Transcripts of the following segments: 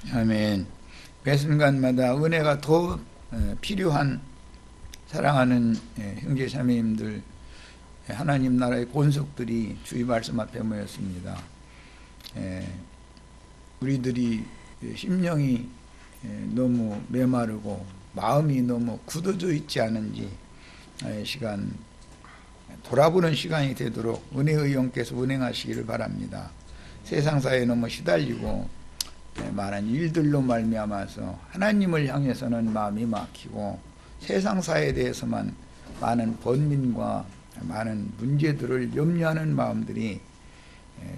아멘. 매 순간마다 은혜가 더 필요한 사랑하는 형제 자매님들, 하나님 나라의 권속들이 주의 말씀 앞에 모였습니다. 우리들이 심령이 너무 메마르고 마음이 너무 굳어져 있지 않은지 시간 돌아보는 시간이 되도록 은혜의 영께서 운행하시기를 바랍니다. 세상사에 너무 시달리고 많은 일들로 말미암아서 하나님을 향해서는 마음이 막히고 세상사에 대해서만 많은 번민과 많은 문제들을 염려하는 마음들이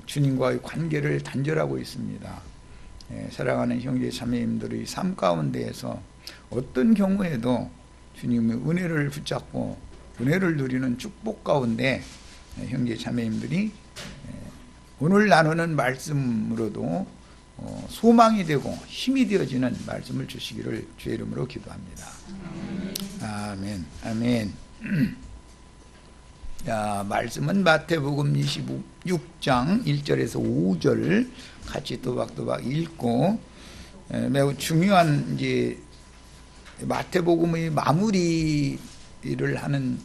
주님과의 관계를 단절하고 있습니다. 사랑하는 형제 자매님들의 삶 가운데에서 어떤 경우에도 주님의 은혜를 붙잡고 은혜를 누리는 축복 가운데 형제 자매님들이 오늘 나누는 말씀으로도 소망이 되고 힘이 되어지는 말씀을 주시기를 주의 이름으로 기도합니다. 아멘. 아멘. 자, 말씀은 마태복음 26장 1절에서 5절 같이 또박또박 읽고 매우 중요한 이제 마태복음의 마무리를 하는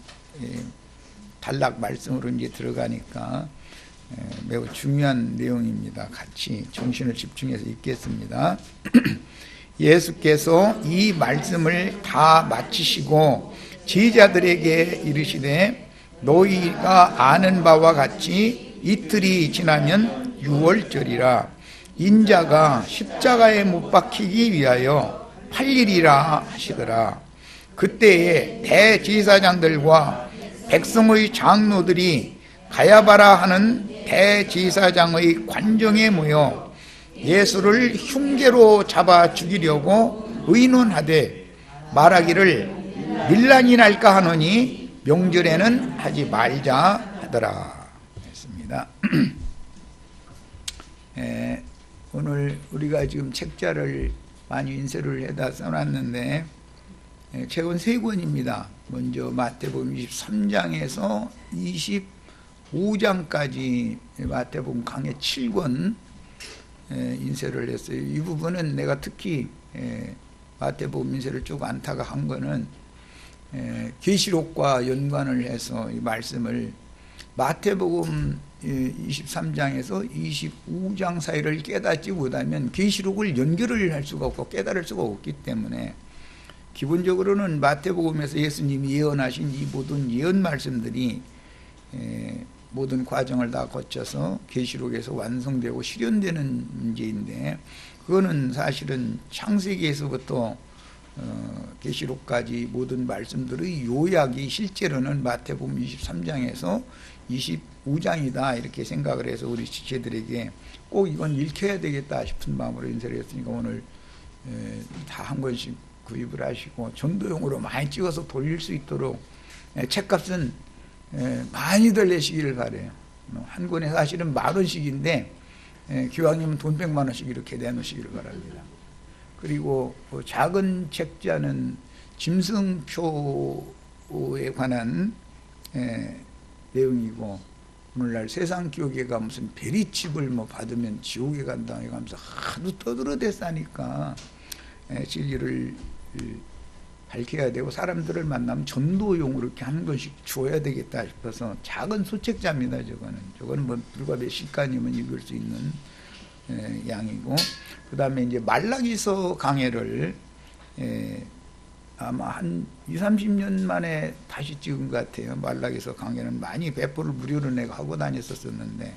단락 말씀으로 이제 들어가니까 매우 중요한 내용입니다. 같이 정신을 집중해서 읽겠습니다. 예수께서 이 말씀을 다 마치시고 제자들에게 이르시되 너희가 아는 바와 같이 이틀이 지나면 유월절이라 인자가 십자가에 못 박히기 위하여 팔리리라 하시더라. 그때에 대제사장들과 백성의 장로들이 가야바라 하는 대제사장의 관정에 모여 예수를 흉계로 잡아 죽이려고 의논하되 말하기를 밀란이 날까 하노니 명절에는 하지 말자 하더라 했습니다. 오늘 우리가 지금 책자를 많이 인쇄를 해다 써놨는데 최근 3권입니다. 먼저 마태복음 23장에서 25장까지 마태복음 강해 7권 인쇄를 했어요. 이 부분은 내가 특히 마태복음 인쇄를 쭉 안타가 한 거는 계시록과 연관을 해서 이 말씀을 마태복음 23장에서 25장 사이를 깨닫지 못하면 계시록을 연결을 할 수가 없고 깨달을 수가 없기 때문에 기본적으로는 마태복음에서 예수님이 예언하신 이 모든 예언 말씀들이 모든 과정을 다 거쳐서 계시록에서 완성되고 실현되는 문제인데 그거는 사실은 창세기에서부터 계시록까지 모든 말씀들의 요약이 실제로는 마태복음 23장에서 25장이다 이렇게 생각을 해서 우리 지체들에게 꼭 이건 읽혀야 되겠다 싶은 마음으로 인쇄를 했으니까 오늘 다 한 권씩 구입을 하시고 전도용으로 많이 찍어서 돌릴 수 있도록 책값은 많이들 내시기를 바래요. 한 권에 사실은 10,000원씩인데 기왕이면 돈 100만 원씩 이렇게 내놓으시기를 바랍니다. 그리고 작은 책자는 짐승표에 관한 내용이고 오늘날 세상 교계가 무슨 베리칩을 받으면 지옥에 간다 이러면서 하도 떠들어댔으니까 진리를 밝혀야 되고 사람들을 만나면 전도용으로 이렇게 한 권씩 줘야 되겠다 싶어서 작은 소책자입니다. 저거는 불과 몇 시간이면 읽을 수 있는 양이고 그 다음에 이제 말라기서 강해를 아마 한 20-30년 만에 다시 찍은 것 같아요. 말라기서 강해는 많이 배포를 무료로 내가 하고 다녔었는데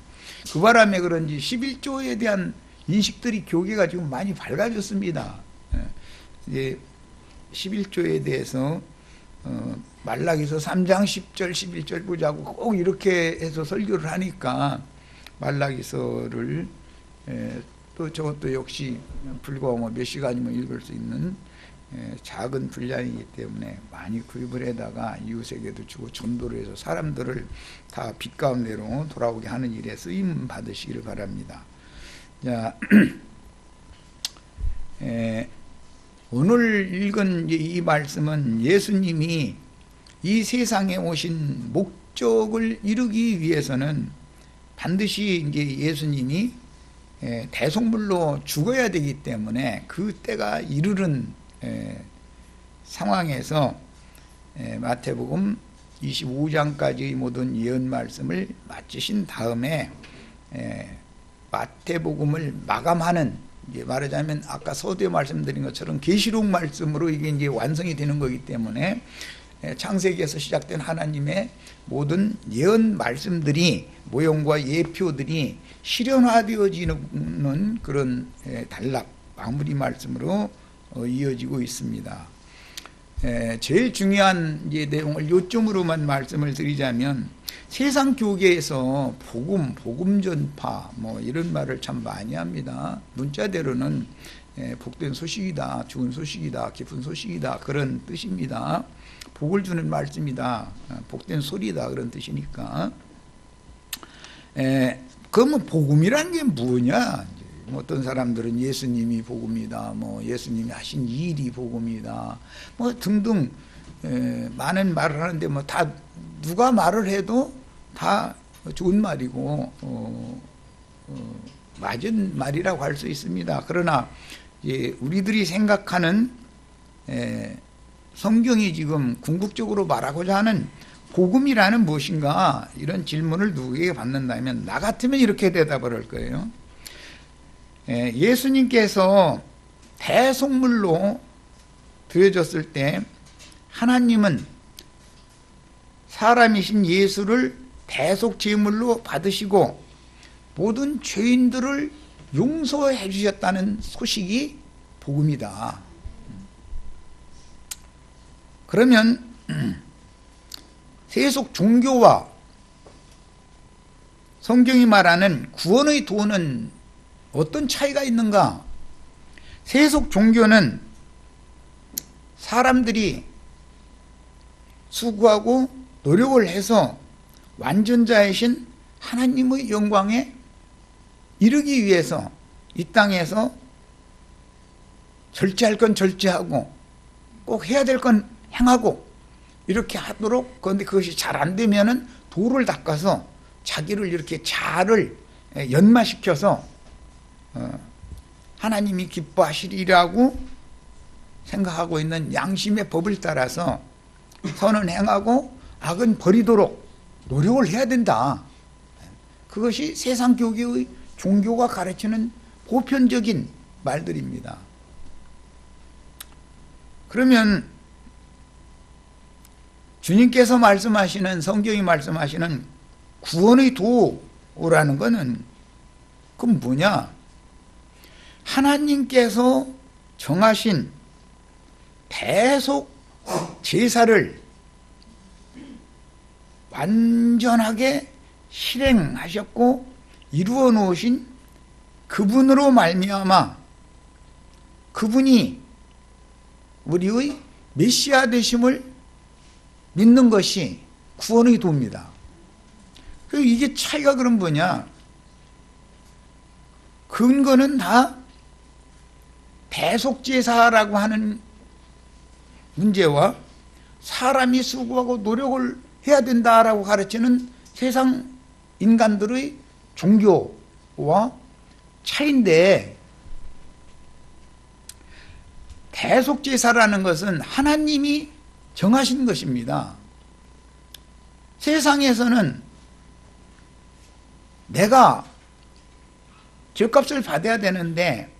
그 바람에 그런지 11조에 대한 인식들이 교계가 지금 많이 밝아졌습니다. 이제 11조에 대해서 말라기서 3장 10절 11절 보자고 꼭 이렇게 해서 설교를 하니까 말라기서를 또 저것도 역시 불과 몇 시간이면 읽을 수 있는 작은 분량이기 때문에 많이 구입을 해다가 이웃에게도 주고 전도를 해서 사람들을 다 빛 가운데로 돌아오게 하는 일에 쓰임 받으시기를 바랍니다. 자, 오늘 읽은 이 말씀은 예수님이 이 세상에 오신 목적을 이루기 위해서는 반드시 이제 예수님이 대속물로 죽어야 되기 때문에 그 때가 이르는 상황에서 마태복음 25장까지의 모든 예언 말씀을 마치신 다음에 마태복음을 마감하는, 말하자면 아까 서두에 말씀드린 것처럼 계시록 말씀으로 이게 이제 완성이 되는 거기 때문에 창세기에서 시작된 하나님의 모든 예언 말씀들이, 모형과 예표들이 실현화되어지는 그런 단락 마무리 말씀으로 이어지고 있습니다. 제일 중요한 내용을 요점으로만 말씀을 드리자면, 세상 교계에서 복음 전파 이런 말을 참 많이 합니다. 문자대로는 복된 소식이다, 좋은 소식이다, 기쁜 소식이다, 그런 뜻입니다. 복을 주는 말씀이다, 복된 소리다, 그런 뜻이니까. 그러면 복음이라는 게 뭐냐? 어떤 사람들은 예수님이 복음이다, 예수님이 하신 일이 복음이다, 등등 많은 말을 하는데 다 누가 말을 해도 다 좋은 말이고 맞은 말이라고 할 수 있습니다. 그러나 우리들이 생각하는 성경이 지금 궁극적으로 말하고자 하는 복음이라는 무엇인가, 이런 질문을 누구에게 받는다면 나 같으면 이렇게 대답을 할 거예요. 예수님께서 대속물로 드려졌을 때 하나님은 사람이신 예수를 대속 제물로 받으시고 모든 죄인들을 용서해 주셨다는 소식이 복음이다. 그러면 세속 종교와 성경이 말하는 구원의 도는 어떤 차이가 있는가? 세속 종교는 사람들이 수고하고 노력을 해서 완전자이신 하나님의 영광에 이르기 위해서 이 땅에서 절제할 건 절제하고 꼭 해야 될 건 행하고 이렇게 하도록, 그런데 그것이 잘 안 되면은 도를 닦아서 자기를 이렇게 자아를 연마시켜서 하나님이 기뻐하시리라고 생각하고 있는 양심의 법을 따라서 선은 행하고 악은 버리도록 노력을 해야 된다. 그것이 세상 교계의 종교가 가르치는 보편적인 말들입니다. 그러면 주님께서 말씀하시는, 성경이 말씀하시는 구원의 도라는 것은 그건 뭐냐? 하나님께서 정하신 대속 제사를 완전하게 실행하셨고 이루어 놓으신 그분으로 말미암아 그분이 우리의 메시아 되심을 믿는 것이 구원의 도입니다. 그리고 이게 차이가 그럼 뭐냐? 근거는 다 대속제사라고 하는 문제와 사람이 수고하고 노력을 해야 된다라고 가르치는 세상 인간들의 종교와 차이인데, 대속제사라는 것은 하나님이 정하신 것입니다. 세상에서는 내가 죄값을 받아야 되는데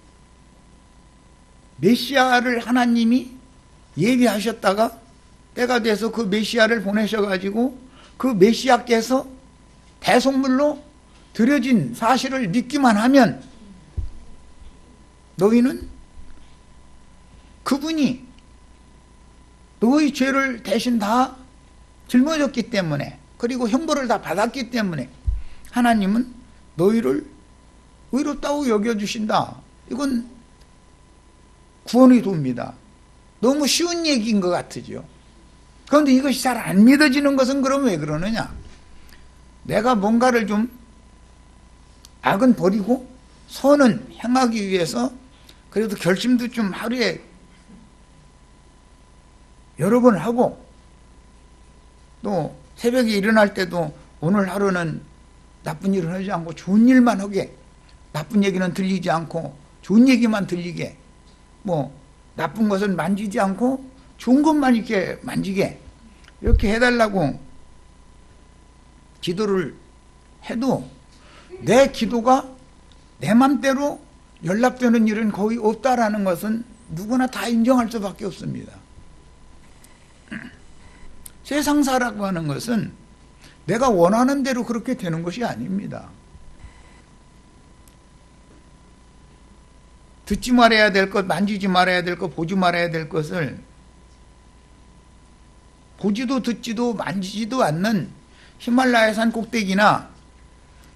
메시아를 하나님이 예비하셨다가 때가 돼서 그 메시아를 보내셔가지고 그 메시아께서 대속물로 드려진 사실을 믿기만 하면 너희는 그분이 너희 죄를 대신 다 짊어졌기 때문에, 그리고 형벌을 다 받았기 때문에 하나님은 너희를 의롭다고 여겨주신다. 이건 구원의 도입니다. 너무 쉬운 얘기인 것 같으죠. 그런데 이것이 잘 안 믿어지는 것은 그럼 왜 그러느냐? 내가 뭔가를 좀 악은 버리고 선은 행하기 위해서 그래도 결심도 좀 하루에 여러 번 하고, 또 새벽에 일어날 때도 오늘 하루는 나쁜 일을 하지 않고 좋은 일만 하게 나쁜 얘기는 들리지 않고 좋은 얘기만 들리게, 뭐 나쁜 것은 만지지 않고 좋은 것만 이렇게 만지게 이렇게 해달라고 기도를 해도 내 기도가 내 맘대로 연락되는 일은 거의 없다라는 것은 누구나 다 인정할 수밖에 없습니다. 세상사라고 하는 것은 내가 원하는 대로 그렇게 되는 것이 아닙니다. 듣지 말아야 될 것, 만지지 말아야 될 것, 보지 말아야 될 것을 보지도 듣지도 만지지도 않는 히말라야 산 꼭대기나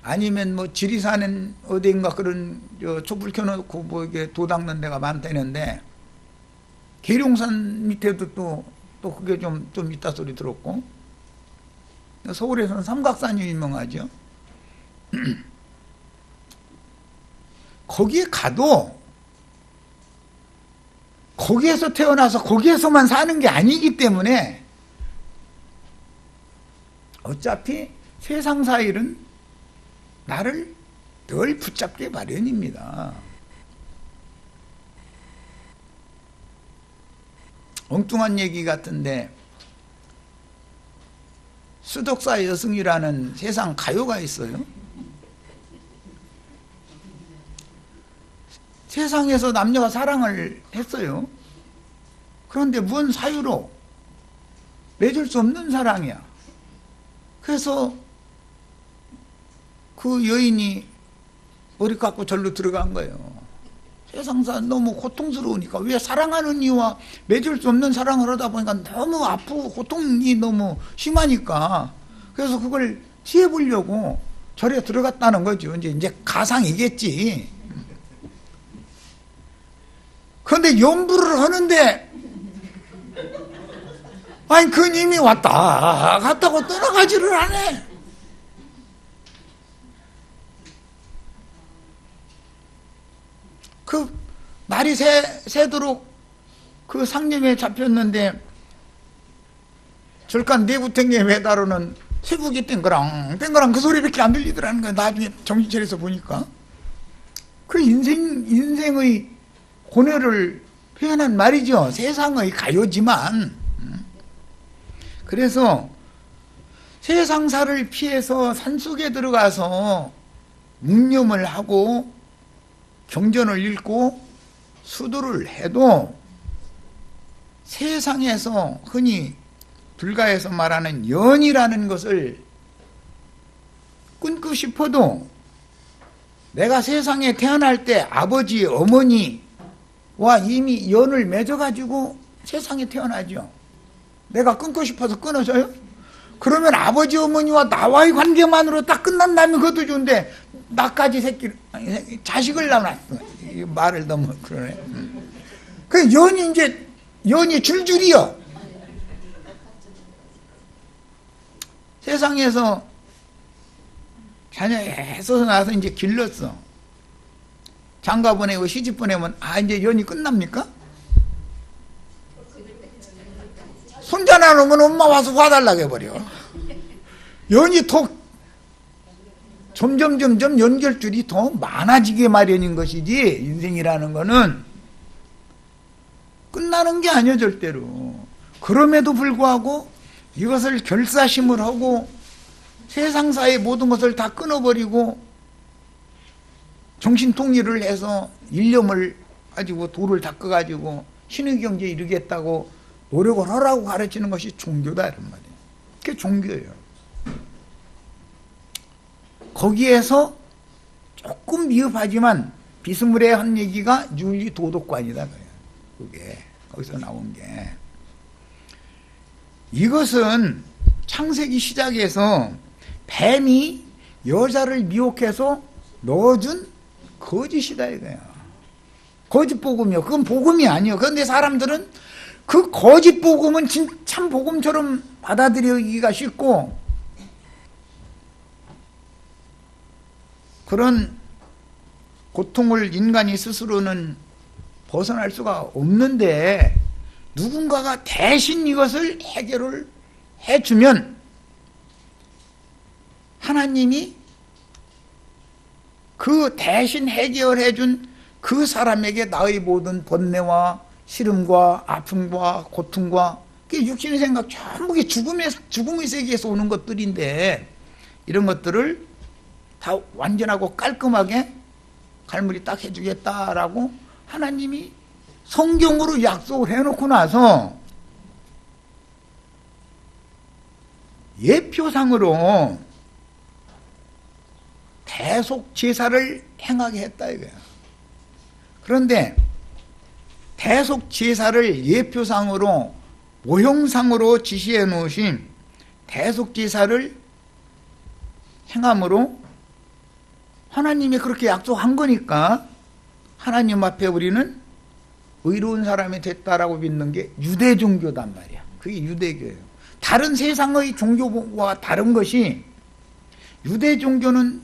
아니면 뭐 지리산은 어디인가 그런 촛불 켜놓고 뭐 이게 도 닦는 데가 많다는데, 계룡산 밑에도 또 그게 좀 있다 소리 들었고, 서울에서는 삼각산이 유명하죠. 거기에 가도 거기에서 태어나서 거기에서만 사는 게 아니기 때문에 어차피 세상사 일은 나를 늘 붙잡게 마련입니다. 엉뚱한 얘기 같은데 수덕사 여승이라는 세상 가요가 있어요. 세상에서 남녀가 사랑을 했어요. 그런데 뭔 사유로 맺을 수 없는 사랑이야. 그래서 그 여인이 머리 깎고 절로 들어간 거예요. 세상사 너무 고통스러우니까, 왜 사랑하는 이와 맺을 수 없는 사랑을 하다 보니까 너무 아프고 고통이 너무 심하니까, 그래서 그걸 취해보려고 절에 들어갔다는 거죠. 이제 가상이겠지. 그런데 연부를 하는데 아니 그 님이 왔다 갔다고 떠나가지를 않네. 그 날이 새도록 그 상념에 잡혔는데 절간 내구탱에 매다로는 쇠국이 땡그랑 땡그랑 그 소리밖에 안 들리더라는 거야. 나중에 정신 차려서 보니까 그 인생의 고뇌를 표현한 말이죠. 세상의 가요지만. 그래서 세상사를 피해서 산속에 들어가서 묵념을 하고 경전을 읽고 수도를 해도 세상에서 흔히 불가에서 말하는 연이라는 것을 끊고 싶어도 내가 세상에 태어날 때 아버지, 어머니와 이미 연을 맺어가지고 세상에 태어나죠. 내가 끊고 싶어서 끊어져요? 그러면 아버지, 어머니와 나와의 관계만으로 딱 끝난다면 그것도 좋은데 나까지 자식을 낳았어. 말을 너무 그러네. 그 연이 줄줄이요. 세상에서 자녀 애써서 나서 이제 길렀어. 장가 보내고 시집 보내면 이제 연이 끝납니까? 손자 나누면 엄마 와서 봐달라고 해버려. 연이 더 점점 연결줄이 더 많아지게 마련인 것이지, 인생이라는 거는 끝나는 게 아니야 절대로. 그럼에도 불구하고 이것을 결사심을 하고 세상사의 모든 것을 다 끊어버리고 정신통일을 해서 일념을 가지고 도를 닦아가지고 신의경제에 이르겠다고 노력을 하라고 가르치는 것이 종교다 이런 말이에요. 그게 종교예요. 거기에서 조금 미흡하지만 비스무리한 얘기가 윤리도덕관이다. 그게 거기서 나온 게. 이것은 창세기 시작에서 뱀이 여자를 미혹해서 넣어준 거짓이다 이거야. 거짓 복음이요. 그건 복음이 아니요. 그런데 사람들은 그 거짓 복음은 참 복음처럼 받아들이기가 쉽고, 그런 고통을 인간이 스스로는 벗어날 수가 없는데 누군가가 대신 이것을 해결을 해주면 하나님이 그 대신 해결해 준 그 사람에게 나의 모든 번뇌와 시름과 아픔과 고통과 육신의 생각 전부 죽음의 세계에서 오는 것들인데, 이런 것들을 다 완전하고 깔끔하게 갈무리 딱 해주겠다라고 하나님이 성경으로 약속을 해놓고 나서 예표상으로 대속 제사를 행하게 했다 이거야. 그런데 대속 제사를 예표상으로 모형상으로 지시해 놓으신 대속 제사를 행함으로 하나님이 그렇게 약속한 거니까 하나님 앞에 우리는 의로운 사람이 됐다라고 믿는 게 유대 종교단 말이야. 그게 유대교예요. 다른 세상의 종교와 다른 것이, 유대 종교는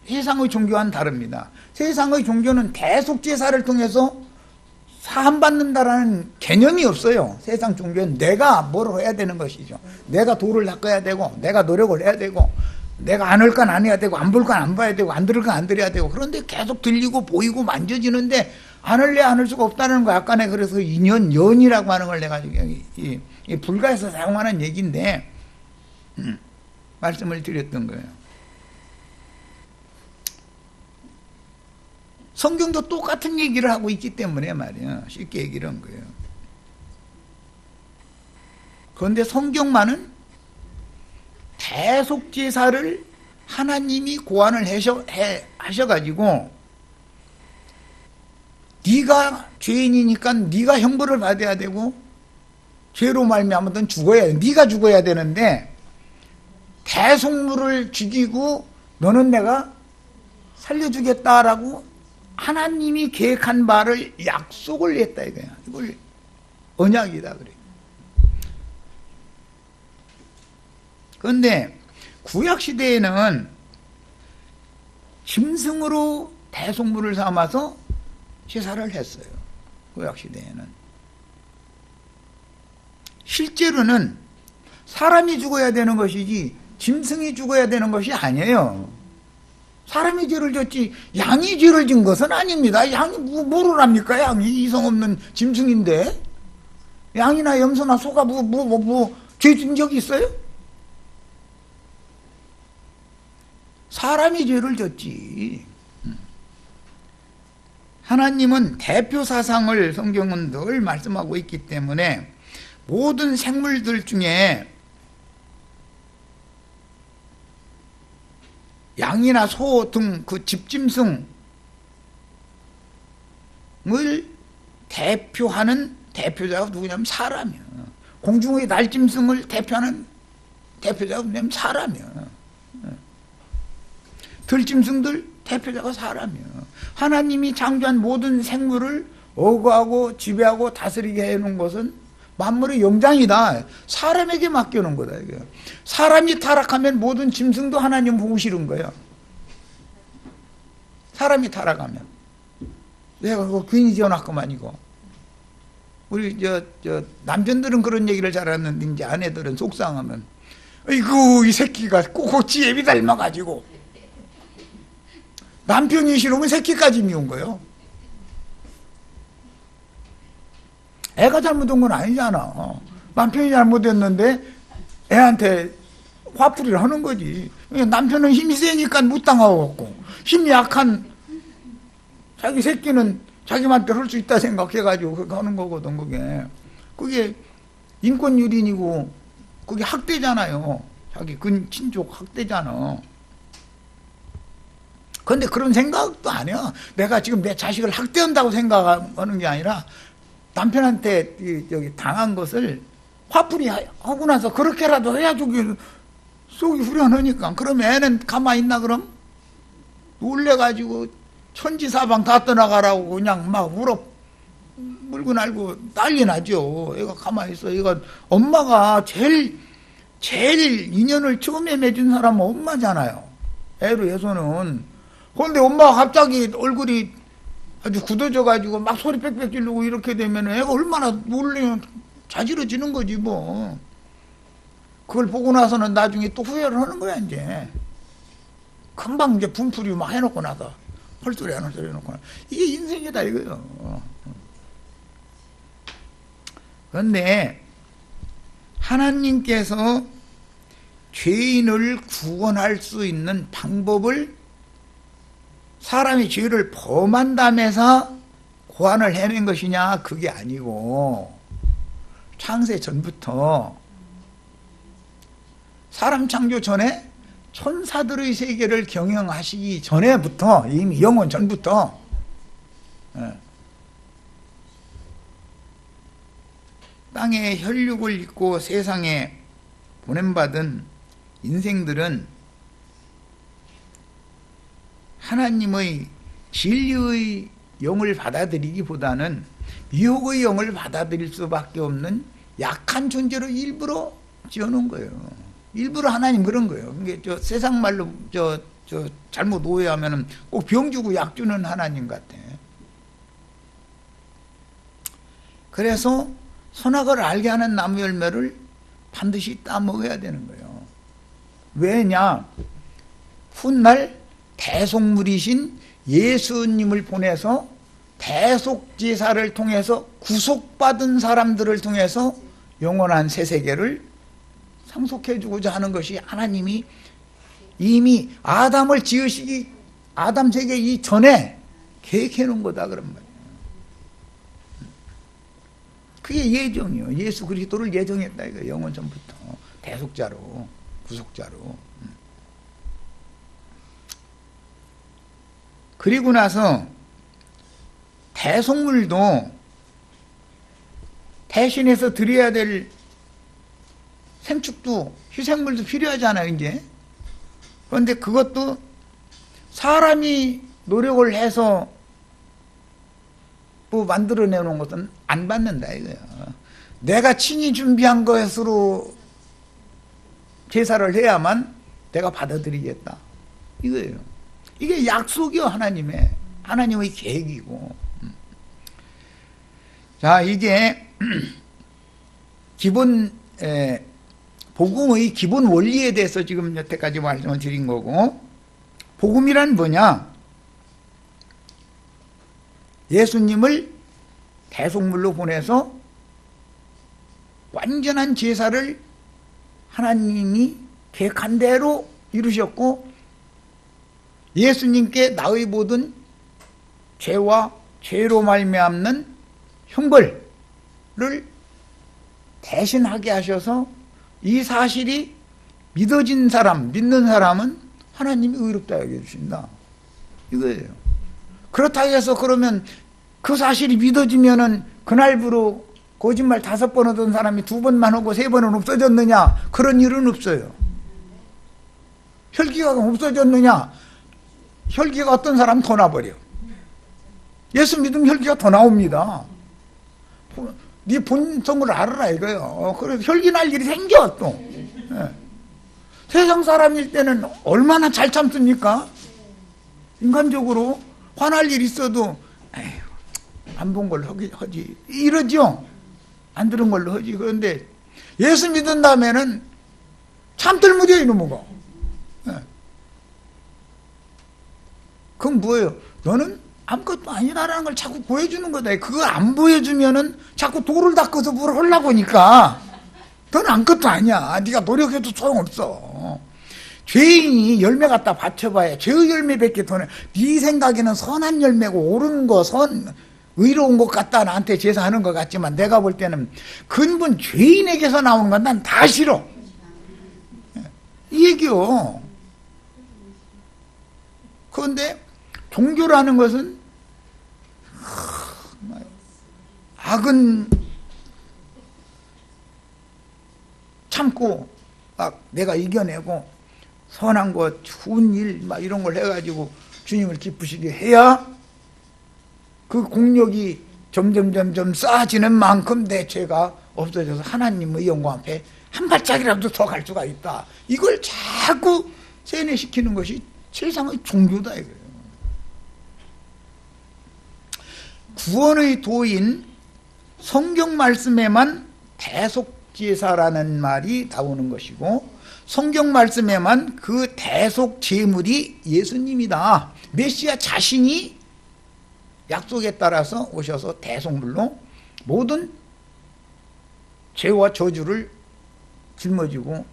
세상의 종교와는 다릅니다. 세상의 종교는 대속 제사를 통해서 사함받는다라는 개념이 없어요. 세상 종교는 내가 뭘 해야 되는 것이죠. 내가 도를 닦아야 되고, 내가 노력을 해야 되고, 내가 안 할 건 안 해야 되고, 안 볼 건 안 봐야 되고, 안 들을 건 안 들어야 되고, 그런데 계속 들리고 보이고 만져지는데 안 할래 안 할 수가 없다는 거. 약간의 그래서 연이라고 하는 걸 내가 이 불가에서 사용하는 얘기인데 말씀을 드렸던 거예요. 성경도 똑같은 얘기를 하고 있기 때문에 말이야. 쉽게 얘기를 한 거예요. 그런데 성경만은 대속제사를 하나님이 고안을 하셔가지고 네가 죄인이니까 네가 형벌을 받아야 되고 죄로 말미암아든 죽어야 돼. 네가 죽어야 되는데 대속물을 죽이고 너는 내가 살려주겠다라고 하나님이 계획한 바를 약속을 했다 이거야. 이걸 언약이다 그래. 그런데 구약 시대에는 짐승으로 대속물을 삼아서 제사를 했어요. 구약 시대에는. 실제로는 사람이 죽어야 되는 것이지 짐승이 죽어야 되는 것이 아니에요. 사람이 죄를 졌지 양이 죄를 진 것은 아닙니다. 양이 뭐를 합니까? 양이 이성 없는 짐승인데 양이나 염소나 소가 죄 진 적이 있어요? 사람이 죄를 졌지. 하나님은 대표 사상을 성경은 늘 말씀하고 있기 때문에 모든 생물들 중에 양이나 소 등 그 집짐승을 대표하는 대표자가 누구냐면 사람이야. 공중의 날짐승을 대표하는 대표자가 누구냐면 사람이야. 들짐승들 대표자가 사람이야. 하나님이 창조한 모든 생물을 어구하고 지배하고 다스리게 해놓은 것은 만물의 영장이다. 사람에게 맡겨놓은 거다. 이게. 사람이 타락하면 모든 짐승도 하나님 보고 싫은 거예요. 사람이 타락하면. 내가 그거 괜히 지어놨구만 이거. 우리 남편들은 그런 얘기를 잘하는데 이제 아내들은 속상하면 아이고 이 새끼가 꼭 지혜비 닮아가지고 남편이 싫으면 새끼까지 미운 거예요. 애가 잘못한 건 아니잖아. 남편이 잘못했는데 애한테 화풀이를 하는 거지. 남편은 힘이 세니까 무당하고 힘이 약한 자기 새끼는 자기한테 할 수 있다 생각해가지고 그렇게 하는 거거든. 그게 인권유린이고 그게 학대잖아요. 자기 근친족 학대잖아. 그런데 그런 생각도 안 해요. 내가 지금 내 자식을 학대한다고 생각하는 게 아니라 남편한테 당한 것을 화풀이 하고 나서 그렇게라도 해야지 속이 후련하니까. 그럼 애는 가만히 있나 그럼? 놀래가지고 천지사방 다 떠나가라고 그냥 막 물고 날고 난리 나죠. 애가 가만히 있어. 이거 엄마가 제일 인연을 처음에 맺은 사람은 엄마잖아요. 애로 해서는. 그런데 엄마가 갑자기 얼굴이 아주 굳어져가지고 막 소리 빽빽 지르고 이렇게 되면 애가 얼마나 놀래면 자지러지는 거지 뭐. 그걸 보고 나서는 나중에 또 후회를 하는 거야 이제. 금방 이제 분풀이 막 해놓고 나서 헐소리 하는 소리 해놓고 이게 인생이다 이거요. 그런데 하나님께서 죄인을 구원할 수 있는 방법을 사람이 죄를 범한다면서 고안을 해낸 것이냐? 그게 아니고 창세 전부터, 사람 창조 전에 천사들의 세계를 경영하시기 전에부터, 이미 영원 전부터 땅에 혈육을 입고 세상에 보냄받은 인생들은 하나님의 진리의 영을 받아들이기보다는 유혹의 영을 받아들일 수밖에 없는 약한 존재로 일부러 지어놓은 거예요. 일부러 하나님 그런 거예요. 이게 세상 말로 잘못 오해하면은 꼭 병 주고 약 주는 하나님 같아. 그래서 선악을 알게 하는 나무 열매를 반드시 따먹어야 되는 거예요. 왜냐? 훗날 대속물이신 예수님을 보내서 대속제사를 통해서 구속받은 사람들을 통해서 영원한 새 세계를 상속해 주고자 하는 것이 하나님이 이미 아담을 지으시기, 아담 세계 이전에 계획해 놓은 거다 그런 말이에요. 그게 예정이요. 예수 그리스도를 예정했다 이거. 영원 전부터 대속자로, 구속자로. 그리고 나서 대속물도 대신해서 드려야 될 생축도 희생물도 필요하잖아요 이제. 그런데 그것도 사람이 노력을 해서 뭐 만들어내놓은 것은 안 받는다 이거예요. 내가 친히 준비한 것으로 제사를 해야만 내가 받아들이겠다 이거예요. 이게 약속이요. 하나님의 계획이고. 자, 이게 기본 복음의 기본 원리에 대해서 지금 여태까지 말씀을 드린 거고, 복음이란 뭐냐? 예수님을 대속물로 보내서 완전한 제사를 하나님이 계획한 대로 이루셨고, 예수님께 나의 모든 죄와 죄로 말미암는 형벌을 대신하게 하셔서 이 사실이 믿어진 사람, 믿는 사람은 하나님이 의롭다 여겨주신다 이거예요. 그렇다고 해서 그러면 그 사실이 믿어지면은 그날부로 거짓말 5번 하던 사람이 2번만 하고 3번은 없어졌느냐? 그런 일은 없어요. 혈기가 없어졌느냐? 혈기가 어떤 사람 더 나버려. 예수 믿으면 혈기가 더 나옵니다. 네 본성을 알아라 이거요. 그래서 혈기 날 일이 생겨 또. 세상 사람일 때는 얼마나 잘 참습니까? 인간적으로 화날 일 있어도 안 본 걸로 하지 이러죠. 안 들은 걸로 하지. 그런데 예수 믿은 다음에는 참들 무려 이놈아. 그건 뭐예요? 너는 아무것도 아니다라는 걸 자꾸 보여주는 거다. 그거 안 보여주면은 자꾸 돌을 닦아서 뭘 하려고 하니까 너는 아무것도 아니야. 네가 노력해도 소용없어. 죄인이 열매 갖다 바쳐봐야 죄의 열매밖에 더 내. 네 생각에는 선한 열매고 옳은 거, 의로운 것 같다. 나한테 제사하는 것 같지만 내가 볼 때는 근본 죄인에게서 나오는 건 난 다 싫어. 이 얘기요. 그런데 종교라는 것은 악은 참고 내가 이겨내고 선한 것, 좋은 일 이런 걸 해가지고 주님을 기쁘시게 해야 그 공력이 점점 쌓아지는 만큼 내 죄가 없어져서 하나님의 영광 앞에 한 발짝이라도 더 갈 수가 있다. 이걸 자꾸 세뇌시키는 것이 세상의 종교다 이거예요. 구원의 도인 성경 말씀에만 대속제사라는 말이 나오는 것이고, 성경 말씀에만 그 대속 제물이 예수님이다. 메시아 자신이 약속에 따라서 오셔서 대속물로 모든 죄와 저주를 짊어지고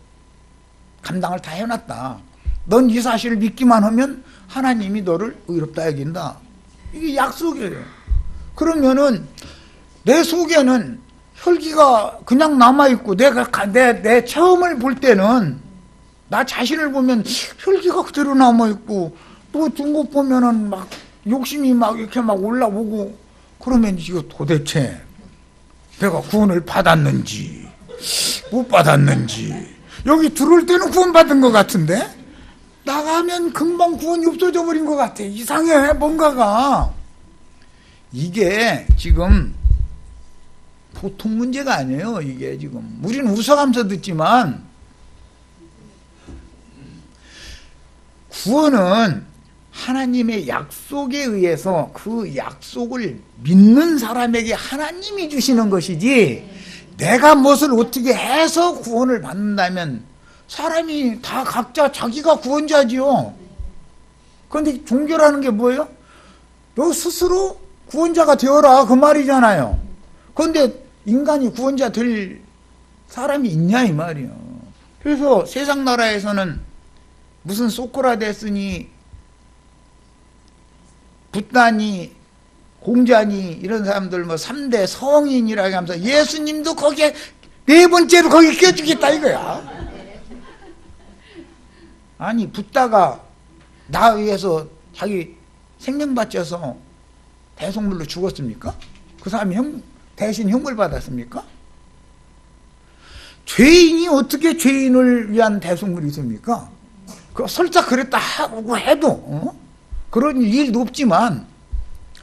감당을 다 해놨다. 넌 이 사실을 믿기만 하면 하나님이 너를 의롭다 여긴다. 이게 약속이에요. 그러면은 내 속에는 혈기가 그냥 남아있고 내 처음을 볼 때는 나 자신을 보면 혈기가 그대로 남아있고 또 중국 보면은 막 욕심이 막 이렇게 막 올라오고 그러면 이거 도대체 내가 구원을 받았는지 못 받았는지 여기 들어올 때는 구원받은 것 같은데 나가면 금방 구원이 없어져 버린 것 같아. 이상해 뭔가가. 이게 지금 보통 문제가 아니에요. 이게 지금 우리는 웃어가면서 듣지만 구원은 하나님의 약속에 의해서 그 약속을 믿는 사람에게 하나님이 주시는 것이지 내가 무엇을 어떻게 해서 구원을 받는다면 사람이 다 각자 자기가 구원자지요. 그런데 종교라는 게 뭐예요? 너 스스로 구원자가 되어라 그 말이잖아요. 그런데 인간이 구원자 될 사람이 있냐 이 말이에요. 그래서 세상 나라에서는 무슨 소크라테스니 붓다니 공자니 이런 사람들 뭐 3대 성인이라고 하면서 예수님도 거기에 네 번째로 거기 껴주겠다 이거야. 아니 붓다가 나 위해서 자기 생명 바쳐서 대속물로 죽었습니까? 그 사람이 대신 형벌 받았습니까? 죄인이 어떻게 죄인을 위한 대속물이 있습니까? 그 설사 그랬다 하고 해도 그런 일도 없지만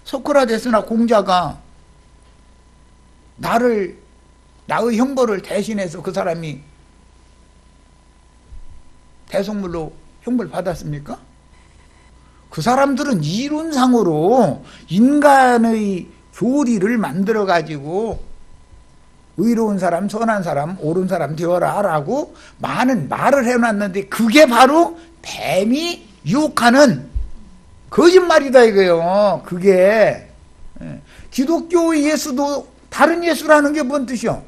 소크라테스나 공자가 나의 형벌을 대신해서 그 사람이 대속물로 형벌 받았습니까? 그 사람들은 이론상으로 인간의 교리를 만들어 가지고 의로운 사람, 선한 사람, 옳은 사람 되어라 라고 많은 말을 해놨는데 그게 바로 뱀이 유혹하는 거짓말이다 이거예요. 그게 기독교의 예수도 다른 예수라는 게 뭔 뜻이요?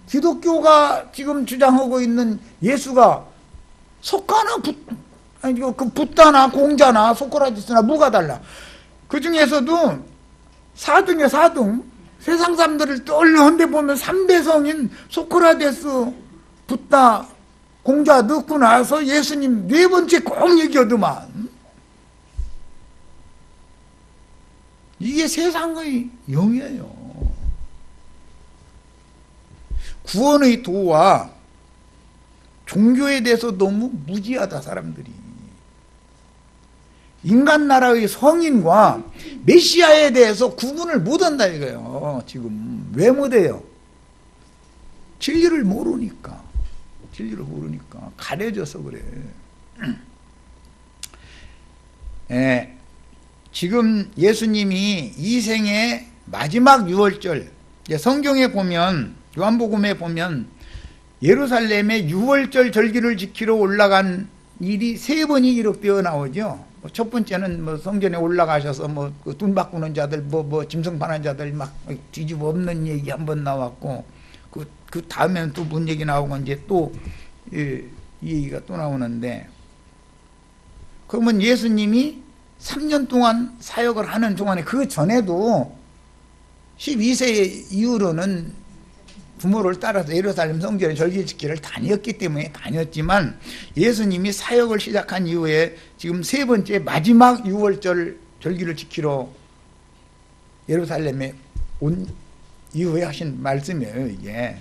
기독교가 지금 주장하고 있는 예수가 석가나 붓다나 공자나 소크라테스나 뭐가 달라? 그 중에서도 4등이야 4등. 세상 사람들을 떠올려는데 보면 3대 성인 소크라테스, 붓다, 공자 넣고 나서 예수님 네 번째 꼭 얘기하더만. 이게 세상의 영이에요. 구원의 도와 종교에 대해서 너무 무지하다 사람들이. 인간 나라의 성인과 메시아에 대해서 구분을 못한다 이거예요. 지금 왜 못해요? 진리를 모르니까. 진리를 모르니까 가려져서 그래. 지금 예수님이 이 생의 마지막 유월절, 성경에 보면 요한복음에 보면 예루살렘에 유월절 절기를 지키러 올라간 일이 3번이 기록되어 나오죠. 첫 번째는 뭐 성전에 올라가셔서 뭐 돈 바꾸는 자들, 뭐 짐승 파는 자들 막 뒤집어 엎는 얘기 한번 나왔고, 그 다음에는 또 뭔 얘기 나오고 이제 또 이 얘기가 또 나오는데, 그러면 예수님이 3년 동안 사역을 하는 동안에 그 전에도 12세 이후로는 부모를 따라서 예루살렘 성전에 절기 지키를 다녔기 때문에 다녔지만 예수님이 사역을 시작한 이후에 지금 3번째 마지막 유월절 절기를 지키러 예루살렘에 온 이후에 하신 말씀이에요 이게.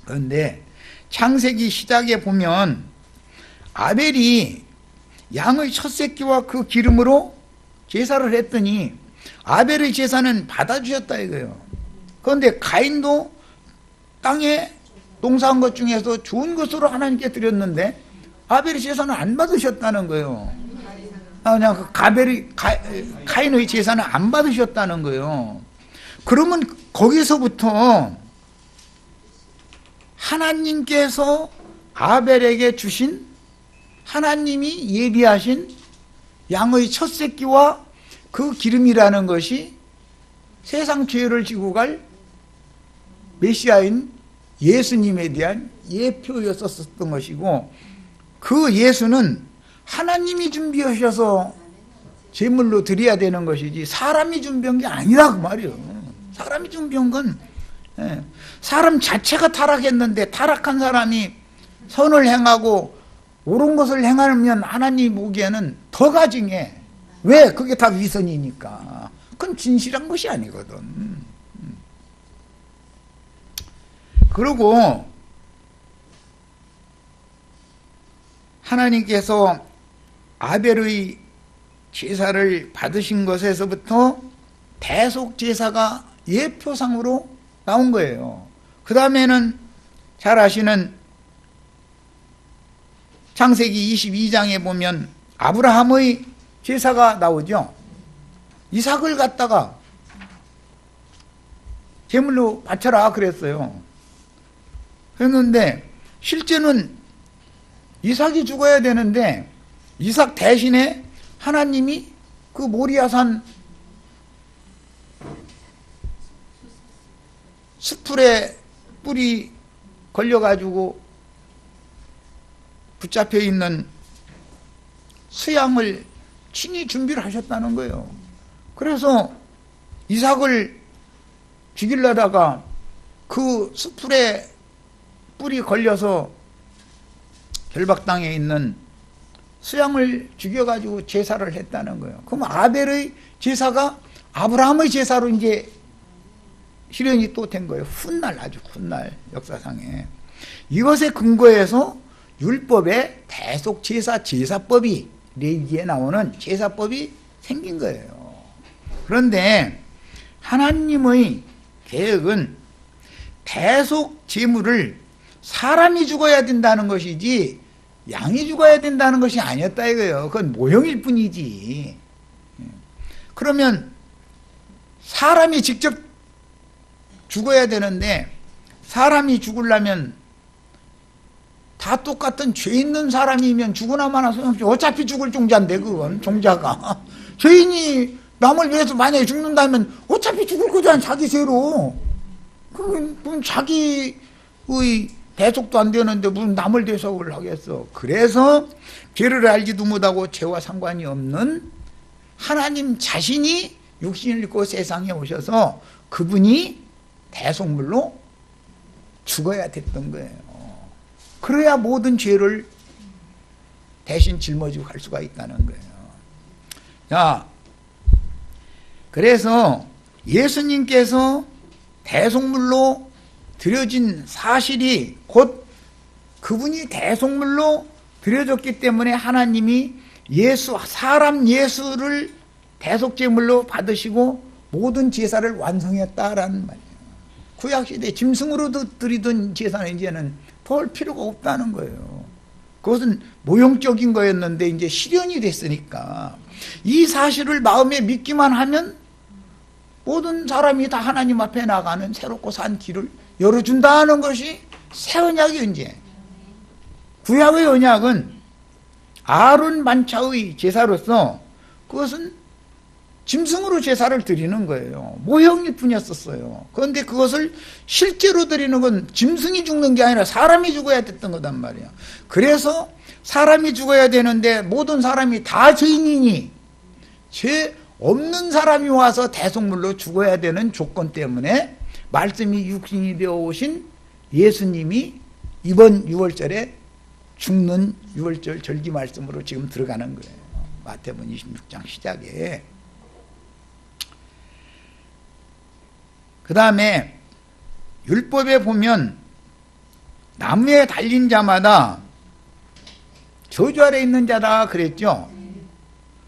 그런데 창세기 시작에 보면 아벨이 양의 첫 새끼와 그 기름으로 제사를 했더니 아벨의 제사는 받아주셨다 이거예요. 그런데 가인도 땅에 농사한 것 중에서 좋은 것으로 하나님께 드렸는데 아벨의 제사는 안 받으셨다는 거예요. 그냥 가인의 제사는 안 받으셨다는 거예요. 그러면 거기서부터 하나님께서 아벨에게 주신 하나님이 예비하신 양의 첫 새끼와 그 기름이라는 것이 세상 죄를 지고 갈 메시아인 예수님에 대한 예표였었던 것이고, 그 예수는 하나님이 준비하셔서 제물로 드려야 되는 것이지 사람이 준비한 게 아니라 그 말이에요. 사람이 준비한 건 사람 자체가 타락했는데 타락한 사람이 선을 행하고 옳은 것을 행하면 하나님 보기에는 더 가증해. 왜? 그게 다 위선이니까. 그건 진실한 것이 아니거든. 그리고 하나님께서 아벨의 제사를 받으신 것에서부터 대속 제사가 예표상으로 나온 거예요. 그 다음에는 잘 아시는 창세기 22장에 보면 아브라함의 제사가 나오죠. 이삭을 갖다가 제물로 바쳐라 그랬어요. 그랬는데 실제는 이삭이 죽어야 되는데 이삭 대신에 하나님이 그 모리아산 수풀에 뿔이 걸려가지고 붙잡혀 있는 수양을 친히 준비를 하셨다는 거예요. 그래서 이삭을 죽이려다가 그 수풀에 뿔이 걸려서 결박당에 있는 수양을 죽여가지고 제사를 했다는 거예요. 그럼 아벨의 제사가 아브라함의 제사로 이제 실현이 또 된 거예요. 훗날, 아주 훗날 역사상에. 이것에 근거해서 율법의 대속 제사, 제사법이 레위기에 나오는 제사법이 생긴 거예요. 그런데 하나님의 계획은 대속 제물을 사람이 죽어야 된다는 것이지 양이 죽어야 된다는 것이 아니었다 이거예요. 그건 모형일 뿐이지. 그러면 사람이 직접 죽어야 되는데 사람이 죽으려면 다 똑같은 죄 있는 사람이면 죽으나 마나 소용없지. 어차피 죽을 종자인데 그건 종자가 죄인이 남을 위해서 만약에 죽는다면 어차피 죽을 거잖아. 자기 죄로. 그건 자기의 대속도 안 되는데 무슨 남을 대속을 하겠어. 그래서 죄를 알지도 못하고 죄와 상관이 없는 하나님 자신이 육신을 입고 세상에 오셔서 그분이 대속물로 죽어야 됐던 거예요. 그래야 모든 죄를 대신 짊어지고 갈 수가 있다는 거예요. 자, 그래서 예수님께서 대속물로 드려진 사실이 곧 그분이 대속물로 드려졌기 때문에 하나님이 사람 예수를 대속제물로 받으시고 모든 제사를 완성했다라는 말이에요. 구약시대 짐승으로 드리던 제사는 이제는 볼 필요가 없다는 거예요. 그것은 모형적인 거였는데 이제 실현이 됐으니까 이 사실을 마음에 믿기만 하면 모든 사람이 다 하나님 앞에 나가는 새롭고 산 길을 열어준다는 것이 새 언약이에요. 이제 구약의 언약은 아론 만차의 제사로서 그것은 짐승으로 제사를 드리는 거예요. 모형일 뿐이었었어요. 그런데 그것을 실제로 드리는 건 짐승이 죽는 게 아니라 사람이 죽어야 됐던 거단 말이에요. 그래서 사람이 죽어야 되는데 모든 사람이 다 죄인이니 죄 없는 사람이 와서 대속물로 죽어야 되는 조건 때문에 말씀이 육신이 되어 오신 예수님이 이번 6월절에 죽는 6월절 절기 말씀으로 지금 들어가는 거예요. 마태복음 26장 시작에. 그 다음에 율법에 보면 나무에 달린 자마다 저주 아래 있는 자다 그랬죠.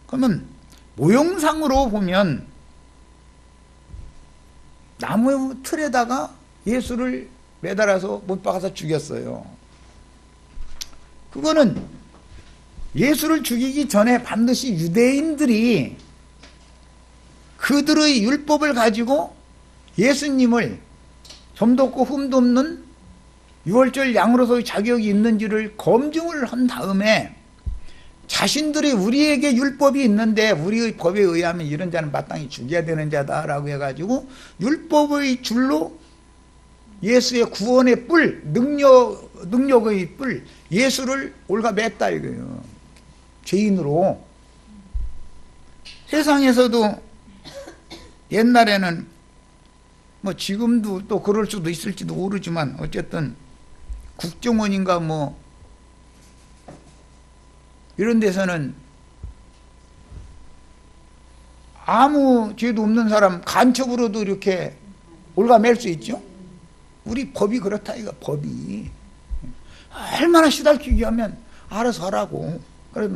그러면 모형상으로 보면 나무 틀에다가 예수를 매달아서 못 박아서 죽였어요. 그거는 예수를 죽이기 전에 반드시 유대인들이 그들의 율법을 가지고 예수님을 점도 없고 흠도 없는 유월절 양으로서의 자격이 있는지를 검증을 한 다음에 자신들이 우리에게 율법이 있는데 우리의 법에 의하면 이런 자는 마땅히 죽여야 되는 자다라고 해가지고 율법의 줄로 예수의 구원의 뿔, 능력의 뿔, 예수를 올가맸다 이거예요. 죄인으로. 세상에서도 옛날에는 뭐 지금도 또 그럴 수도 있을지도 모르지만 어쨌든 국정원인가 뭐 이런 데서는 아무 죄도 없는 사람 간첩으로도 이렇게 올가맬 수 있죠. 우리 법이 그렇다 이거. 법이 얼마나 시달리기 하면 알아서 하라고. 그래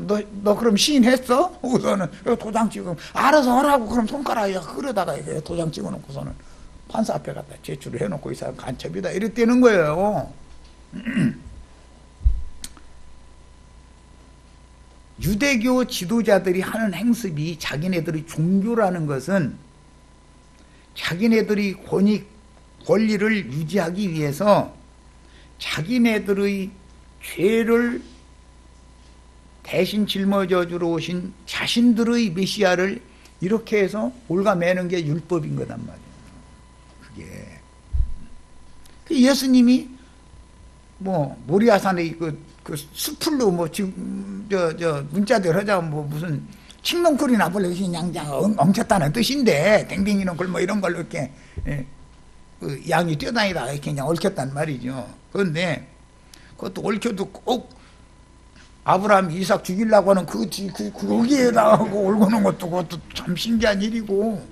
너 그럼 시인했어? 우선은 도장 찍으면 알아서 하라고. 그럼 손가락에 끌어다가 도장 찍어놓고서는 판사 앞에 갖다 제출을 해놓고 이 사람 간첩이다 이랬다는 거예요. 유대교 지도자들이 하는 행습이 자기네들의 종교라는 것은 자기네들의 권리를 유지하기 위해서 자기네들의 죄를 대신 짊어져 주러 오신 자신들의 메시아를 이렇게 해서 올가매는 게 율법인 거단 말이에요. 그게 예수님이 뭐 모리아산의 그 수풀로 뭐 지금 저 문자대로 하자면 뭐 무슨 칡농쿨이 나불러 양장 엉켰다는 뜻인데 댕댕이는 걸 뭐 이런 걸로 이렇게 그 양이 뛰어다니다가 이렇게 그냥 얽혔단 말이죠. 그런데 그것도 얽혀도 꼭 아브라함 이삭 죽이려고 하는 거기에다가 얽어놓은 것도 그것도 참 신기한 일이고,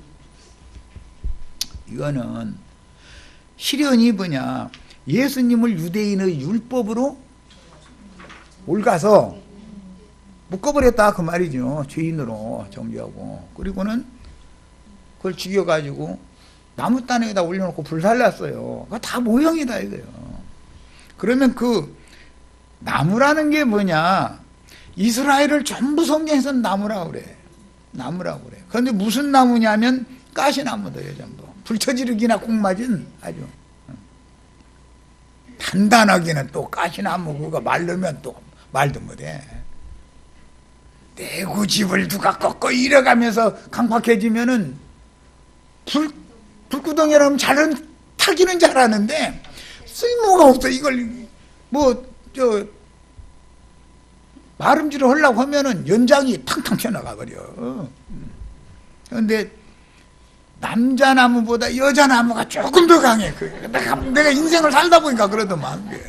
이거는 실현이 뭐냐, 예수님을 유대인의 율법으로 옮가서 묶어버렸다 그 말이죠. 죄인으로 정죄하고. 그리고는 그걸 죽여가지고 나무 단에다 올려놓고 불살랐어요. 그거 다 모형이다 이거예요. 그러면 그 나무라는 게 뭐냐, 이스라엘을 전부 성경에서는 나무라고 그래. 나무라고 그래. 그런데 무슨 나무냐면 가시나무들이에요. 전부 불처지르기나 꼭 맞은 아주 단단하기는 또 가시나무 그거 말르면 또 말도 못해. 내구집을 누가 꺾어 이래가면서 강팍해지면은 불구덩이라면 잘은 타기는 잘하는데 쓸모가 없어. 이걸 마름질을 하려고 하면은 연장이 탕탕 튀어나가 버려. 그런데 남자 나무보다 여자 나무가 조금 더 강해. 내가 인생을 살다 보니까 그러더만.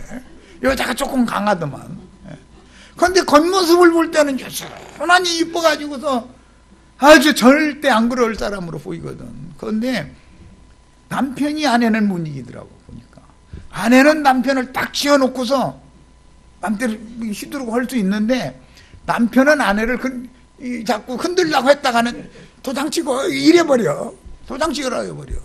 여자가 조금 강하더만. 그런데 겉모습을 볼 때는 여전히 이뻐가지고서 아주 절대 안 그럴 사람으로 보이거든. 그런데 남편이 아내는 못 이기더라고 보니까. 아내는 남편을 딱 지어놓고서 맘대로 휘두르고 할 수 있는데, 남편은 아내를 자꾸 흔들려고 했다가는 도장치고 이래버려. 도장치기라 해버려.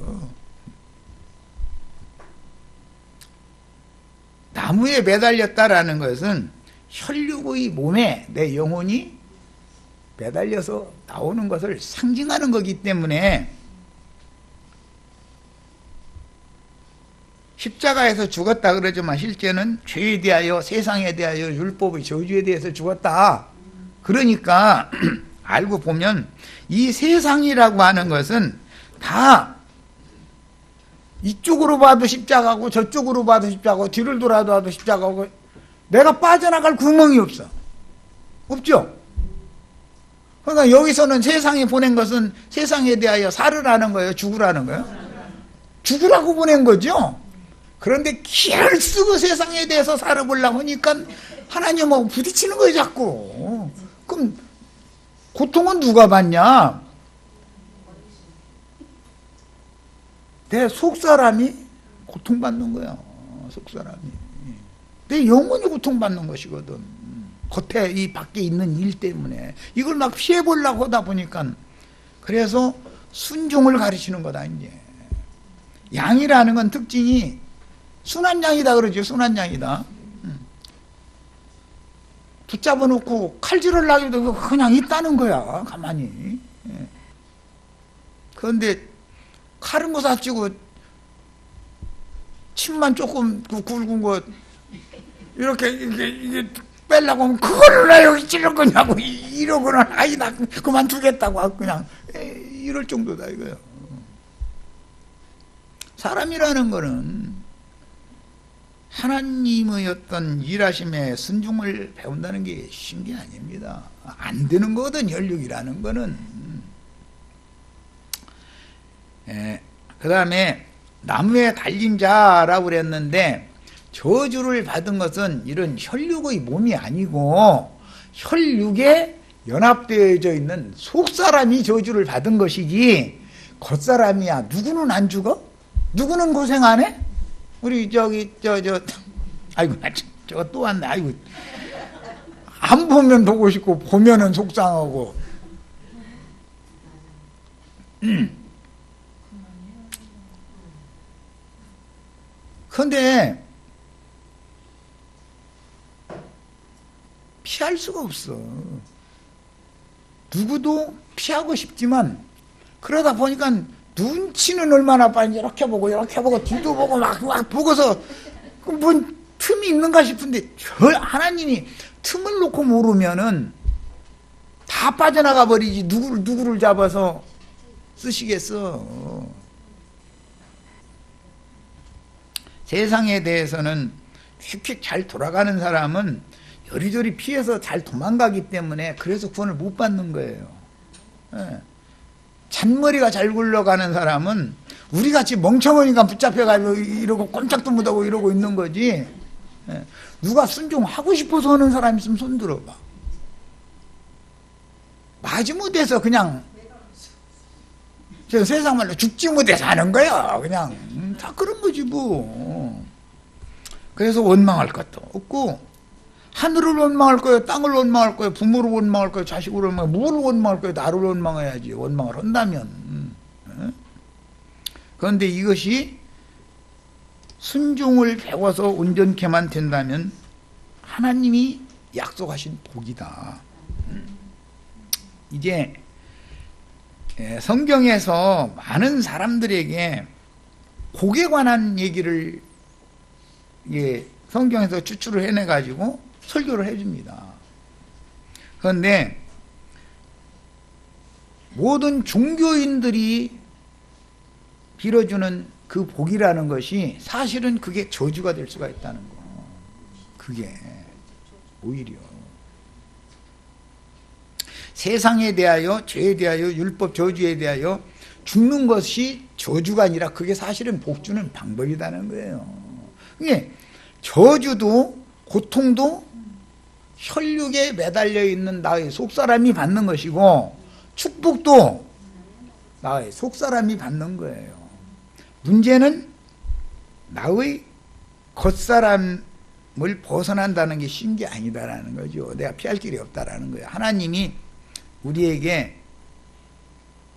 나무에 매달렸다라는 것은 혈육의 몸에 내 영혼이 매달려서 나오는 것을 상징하는 거기 때문에, 십자가에서 죽었다 그러지만 실제는 죄에 대하여, 세상에 대하여, 율법의 저주에 대해서 죽었다. 그러니까 알고 보면 이 세상이라고 하는 것은 다 이쪽으로 봐도 십자가고 저쪽으로 봐도 십자가고 뒤를 돌아도 십자가고, 내가 빠져나갈 구멍이 없어. 없죠? 그러니까 여기서는 세상에 보낸 것은 세상에 대하여 살으라는 거예요? 죽으라는 거예요? 죽으라고 보낸 거죠? 그런데 기를 쓰고 세상에 대해서 살아보려고 하니까 하나님하고 부딪히는 거예요 자꾸. 그럼 고통은 누가 받냐? 내 속사람이 고통받는 거야. 속사람이. 내 영혼이 고통받는 것이거든. 겉에 이 밖에 있는 일 때문에 이걸 막 피해보려고 하다 보니까, 그래서 순종을 가르치는 거다. 이제 양이라는 건 특징이 순한 양이다 그러죠. 순한 양이다. 붙잡아 놓고 칼질을 하기도 그냥 있다는 거야 가만히. 그런데 칼은 거 사치고 침만 조금 굵은 거 이렇게 이게 빼려고 하면 그걸 왜 여기 찌를 거냐고 이러고는 아이 나 그만두겠다고 하고 그냥 이럴 정도다 이거요. 사람이라는 거는 하나님의 어떤 일하심에 순종을 배운다는 게 쉬운 게 아닙니다. 안 되는 거거든 혈육이라는 거는. 그 다음에 나무에 달린 자라고 그랬는데 저주를 받은 것은 이런 혈육의 몸이 아니고 혈육에 연합되어져 있는 속사람이 저주를 받은 것이지 겉사람이야. 누구는 안 죽어? 누구는 고생 안 해? 우리 아이고 저거 또 왔네. 아이고 안 보면 보고 싶고 보면은 속상하고. 그런데 피할 수가 없어. 누구도 피하고 싶지만 그러다 보니까 눈치는 얼마나 빠른지 이렇게 보고 뒤도 보고 막 보고서 뭔 틈이 있는가 싶은데 하나님이 틈을 놓고 모르면은 다 빠져나가 버리지. 누구를 잡아서 쓰시겠어. 세상에 대해서는 휙휙 잘 돌아가는 사람은 여리저리 피해서 잘 도망가기 때문에 그래서 구원을 못 받는 거예요. 잔머리가 잘 굴러가는 사람은 우리같이 멍청하니까 붙잡혀가지고 이러고 꼼짝도 못하고 이러고 있는 거지. 누가 순종하고 싶어서 하는 사람 있으면 손 들어봐. 마지못해서 그냥 세상 말로 죽지 못해서 하는 거야. 그냥 다 그런 거지 뭐. 그래서 원망할 것도 없고 하늘을 원망할 거예요, 땅을 원망할 거예요, 부모를 원망할 거예요, 자식을 원망할 거예요, 뭘 원망할 거예요? 나를 원망해야지. 원망을 한다면. 그런데 이것이 순종을 배워서 온전케만 된다면 하나님이 약속하신 복이다. 이제 성경에서 많은 사람들에게 복에 관한 얘기를 성경에서 추출을 해내가지고 설교를 해줍니다. 그런데 모든 종교인들이 빌어주는 그 복이라는 것이 사실은 그게 저주가 될 수가 있다는 거. 그게 오히려 세상에 대하여, 죄에 대하여, 율법 저주에 대하여 죽는 것이 저주가 아니라 그게 사실은 복 주는 방법이라는 거예요. 이게 저주도 고통도 혈육에 매달려 있는 나의 속사람이 받는 것이고 축복도 나의 속사람이 받는 거예요. 문제는 나의 겉사람을 벗어난다는 게 쉬운 게 아니다라는 거죠. 내가 피할 길이 없다라는 거예요. 하나님이 우리에게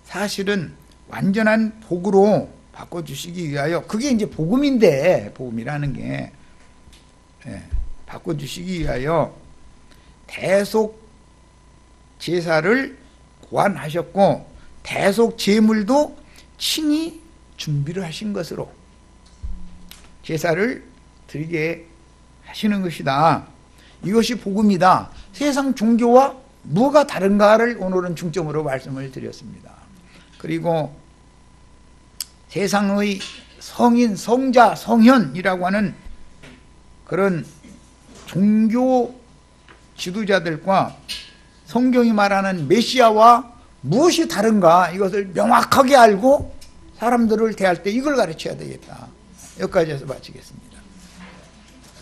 사실은 완전한 복으로 바꿔주시기 위하여, 그게 이제 복음인데, 복음이라는 게 바꿔주시기 위하여 대속 제사를 고안하셨고 대속 제물도 친히 준비를 하신 것으로 제사를 드리게 하시는 것이다. 이것이 복음이다. 세상 종교와 뭐가 다른가를 오늘은 중점으로 말씀을 드렸습니다. 그리고 세상의 성인, 성자, 성현이라고 하는 그런 종교 지도자들과 성경이 말하는 메시아와 무엇이 다른가, 이것을 명확하게 알고 사람들을 대할 때 이걸 가르쳐야 되겠다. 여기까지 해서 마치겠습니다.